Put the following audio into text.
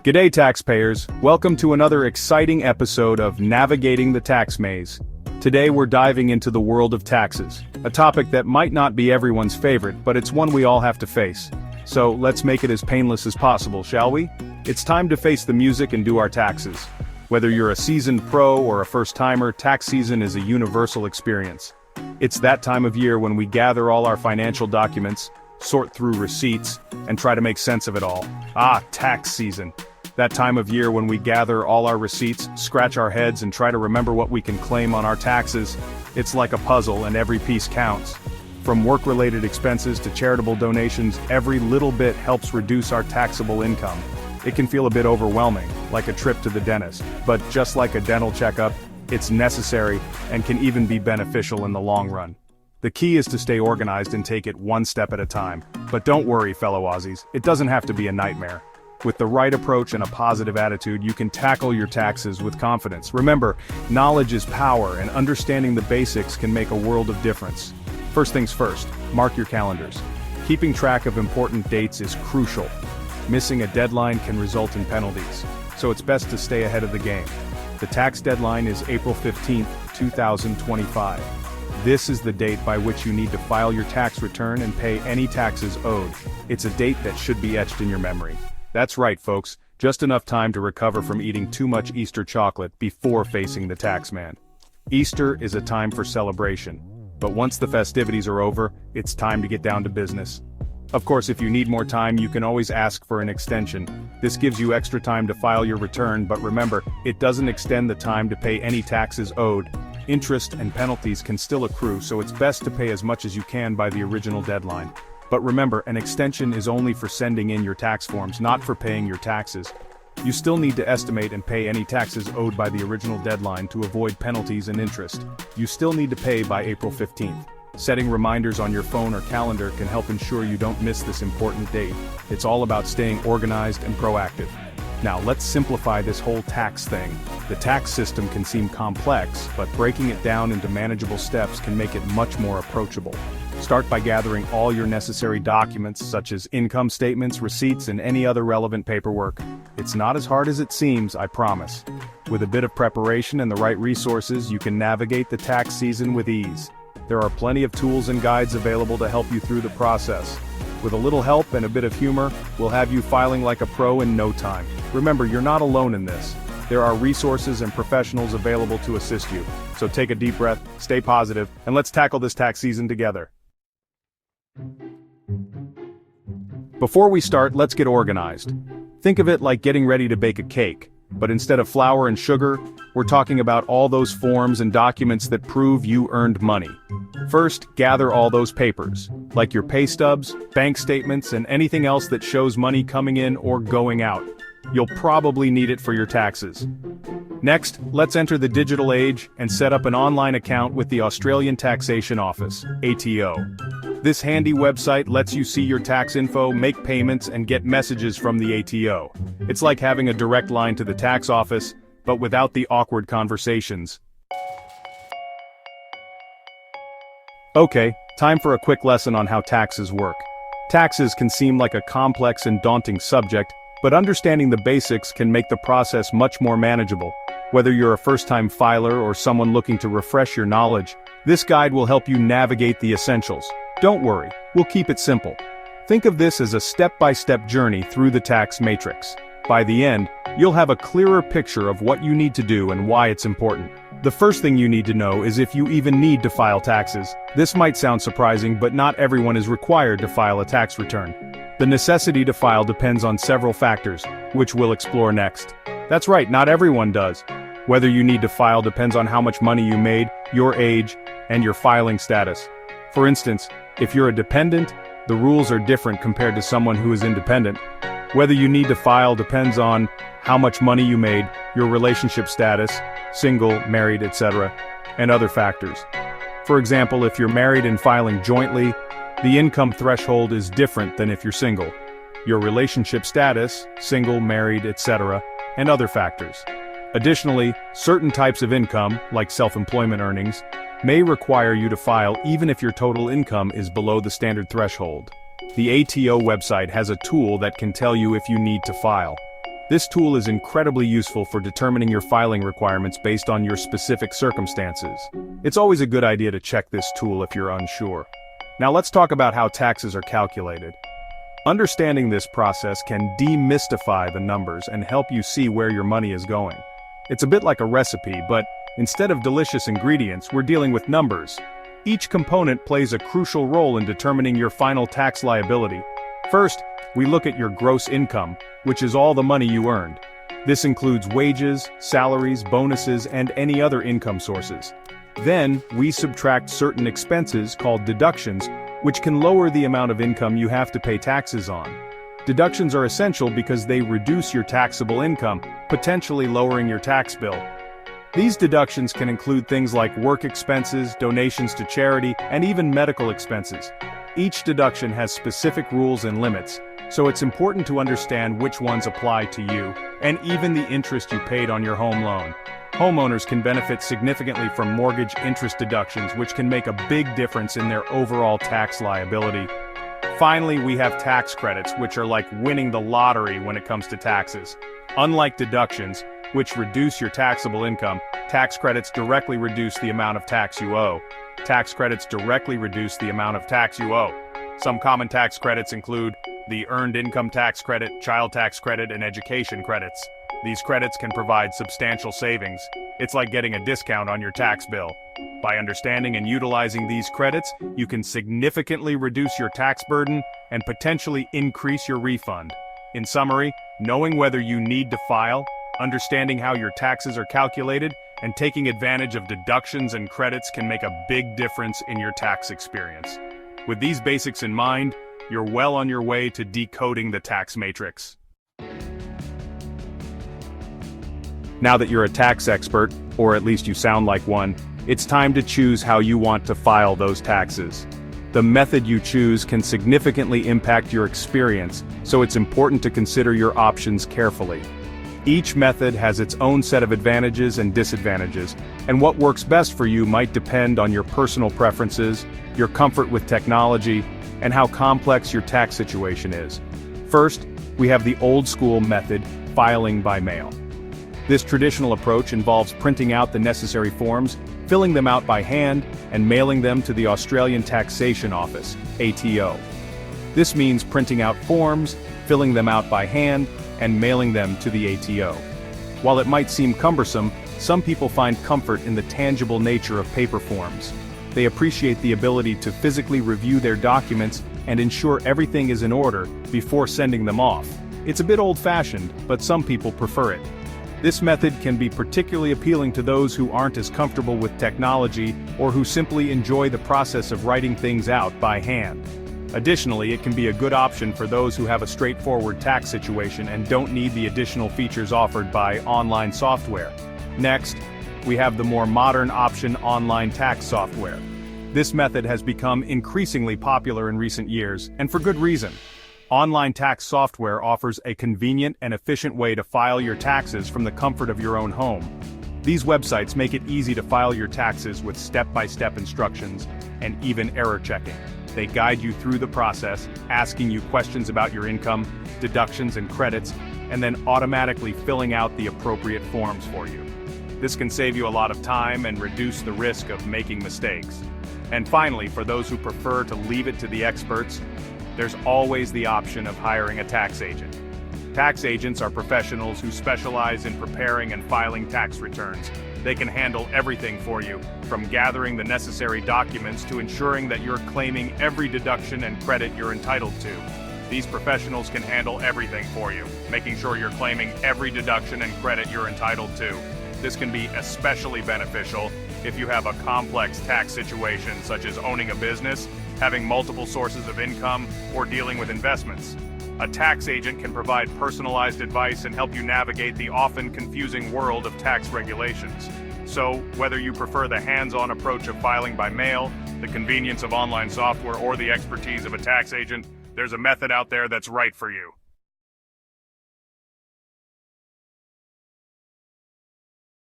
G'day taxpayers, welcome to another exciting episode of Navigating the Tax Maze. Today we're diving into the world of taxes, a topic that might not be everyone's favorite, but it's one we all have to face. So let's make it as painless as possible, shall we? It's time to face the music and do our taxes. Whether you're a seasoned pro or a first-timer, tax season is a universal experience. It's that time of year when we gather all our financial documents, sort through receipts, and try to make sense of it all. Tax season. That time of year when we gather all our receipts, scratch our heads and try to remember what we can claim on our taxes. It's like a puzzle and every piece counts. From work-related expenses to charitable donations, every little bit helps reduce our taxable income. It can feel a bit overwhelming, like a trip to the dentist, but just like a dental checkup, it's necessary and can even be beneficial in the long run. The key is to stay organized and take it one step at a time. But don't worry, fellow Aussies, it doesn't have to be a nightmare. With the right approach and a positive attitude, you can tackle your taxes with confidence. Remember, knowledge is power, and understanding the basics can make a world of difference. First things first, mark your calendars. Keeping track of important dates is crucial. Missing a deadline can result in penalties, so it's best to stay ahead of the game. The tax deadline is April 15, 2025. This is the date by which you need to file your tax return and pay any taxes owed. It's a date that should be etched in your memory. That's right, folks, just enough time to recover from eating too much Easter chocolate before facing the tax man. Easter is a time for celebration, but once the festivities are over, it's time to get down to business. Of course, if you need more time, you can always ask for an extension. This gives you extra time to file your return, but remember, it doesn't extend the time to pay any taxes owed. Interest and penalties can still accrue, so it's best to pay as much as you can by the original deadline. But remember, an extension is only for sending in your tax forms, not for paying your taxes. You still need to estimate and pay any taxes owed by the original deadline to avoid penalties and interest. You still need to pay by April 15th. Setting reminders on your phone or calendar can help ensure you don't miss this important date. It's all about staying organized and proactive. Now let's simplify this whole tax thing. The tax system can seem complex, but breaking it down into manageable steps can make it much more approachable. Start by gathering all your necessary documents such as income statements, receipts, and any other relevant paperwork. It's not as hard as it seems, I promise. With a bit of preparation and the right resources, you can navigate the tax season with ease. There are plenty of tools and guides available to help you through the process. With a little help and a bit of humor, we'll have you filing like a pro in no time. Remember, you're not alone in this. There are resources and professionals available to assist you. So take a deep breath, stay positive, and let's tackle this tax season together. Before we start, let's get organized. Think of it like getting ready to bake a cake, but instead of flour and sugar, we're talking about all those forms and documents that prove you earned money. First, gather all those papers, like your pay stubs, bank statements, and anything else that shows money coming in or going out. You'll probably need it for your taxes. Next, let's enter the digital age and set up an online account with the Australian Taxation Office, ATO. This handy website lets you see your tax info, make payments, and get messages from the ATO. It's like having a direct line to the tax office, but without the awkward conversations. Okay, time for a quick lesson on how taxes work. Taxes can seem like a complex and daunting subject, but understanding the basics can make the process much more manageable. Whether you're a first-time filer or someone looking to refresh your knowledge, this guide will help you navigate the essentials. Don't worry, we'll keep it simple. Think of this as a step-by-step journey through the tax matrix. By the end, you'll have a clearer picture of what you need to do and why it's important. The first thing you need to know is if you even need to file taxes. This might sound surprising, but not everyone is required to file a tax return. The necessity to file depends on several factors, which we'll explore next. That's right, not everyone does. Whether you need to file depends on how much money you made, your age, and your filing status. For instance, if you're a dependent, the rules are different compared to someone who is independent. Whether you need to file depends on how much money you made, your relationship status, single, married, etc., and other factors. For example, if you're married and filing jointly, the income threshold is different than if you're single. Your relationship status, single, married, etc., and other factors. Additionally, certain types of income, like self-employment earnings, may require you to file even if your total income is below the standard threshold. The ATO website has a tool that can tell you if you need to file. This tool is incredibly useful for determining your filing requirements based on your specific circumstances. It's always a good idea to check this tool if you're unsure. Now let's talk about how taxes are calculated. Understanding this process can demystify the numbers and help you see where your money is going. It's a bit like a recipe, but instead of delicious ingredients, we're dealing with numbers. Each component plays a crucial role in determining your final tax liability. First, we look at your gross income, which is all the money you earned. This includes wages, salaries, bonuses, and any other income sources. Then, we subtract certain expenses called deductions, which can lower the amount of income you have to pay taxes on. Deductions are essential because they reduce your taxable income, potentially lowering your tax bill. These deductions can include things like work expenses, donations to charity, and even medical expenses. Each deduction has specific rules and limits, so it's important to understand which ones apply to you, and even the interest you paid on your home loan. Homeowners can benefit significantly from mortgage interest deductions, which can make a big difference in their overall tax liability. Finally, we have tax credits, which are like winning the lottery when it comes to taxes. Unlike deductions, which reduce your taxable income, tax credits directly reduce the amount of tax you owe. Tax credits directly reduce the amount of tax you owe. Some common tax credits include the Earned Income Tax Credit, Child Tax Credit, and Education Credits. These credits can provide substantial savings. It's like getting a discount on your tax bill. By understanding and utilizing these credits, you can significantly reduce your tax burden and potentially increase your refund. In summary, knowing whether you need to file, understanding how your taxes are calculated, and taking advantage of deductions and credits can make a big difference in your tax experience. With these basics in mind, you're well on your way to decoding the tax matrix. Now that you're a tax expert, or at least you sound like one, it's time to choose how you want to file those taxes. The method you choose can significantly impact your experience, so it's important to consider your options carefully. Each method has its own set of advantages and disadvantages, and what works best for you might depend on your personal preferences, your comfort with technology, and how complex your tax situation is. First, we have the old-school method, filing by mail. This traditional approach involves printing out the necessary forms, filling them out by hand, and mailing them to the Australian Taxation Office, ATO. This means printing out forms, filling them out by hand, and mailing them to the ATO. While it might seem cumbersome, some people find comfort in the tangible nature of paper forms. They appreciate the ability to physically review their documents and ensure everything is in order before sending them off. It's a bit old-fashioned, but some people prefer it. This method can be particularly appealing to those who aren't as comfortable with technology or who simply enjoy the process of writing things out by hand. Additionally, it can be a good option for those who have a straightforward tax situation and don't need the additional features offered by online software. Next, we have the more modern option, online tax software. This method has become increasingly popular in recent years, and for good reason. Online tax software offers a convenient and efficient way to file your taxes from the comfort of your own home. These websites make it easy to file your taxes with step-by-step instructions and even error checking. They guide you through the process, asking you questions about your income, deductions and credits, and then automatically filling out the appropriate forms for you. This can save you a lot of time and reduce the risk of making mistakes. And finally, for those who prefer to leave it to the experts, there's always the option of hiring a tax agent. Tax agents are professionals who specialize in preparing and filing tax returns. They can handle everything for you, from gathering the necessary documents to ensuring that you're claiming every deduction and credit you're entitled to. These professionals can handle everything for you, making sure you're claiming every deduction and credit you're entitled to. This can be especially beneficial if you have a complex tax situation such as owning a business, having multiple sources of income, or dealing with investments. A tax agent can provide personalized advice and help you navigate the often confusing world of tax regulations. So, whether you prefer the hands-on approach of filing by mail, the convenience of online software, or the expertise of a tax agent, there's a method out there that's right for you.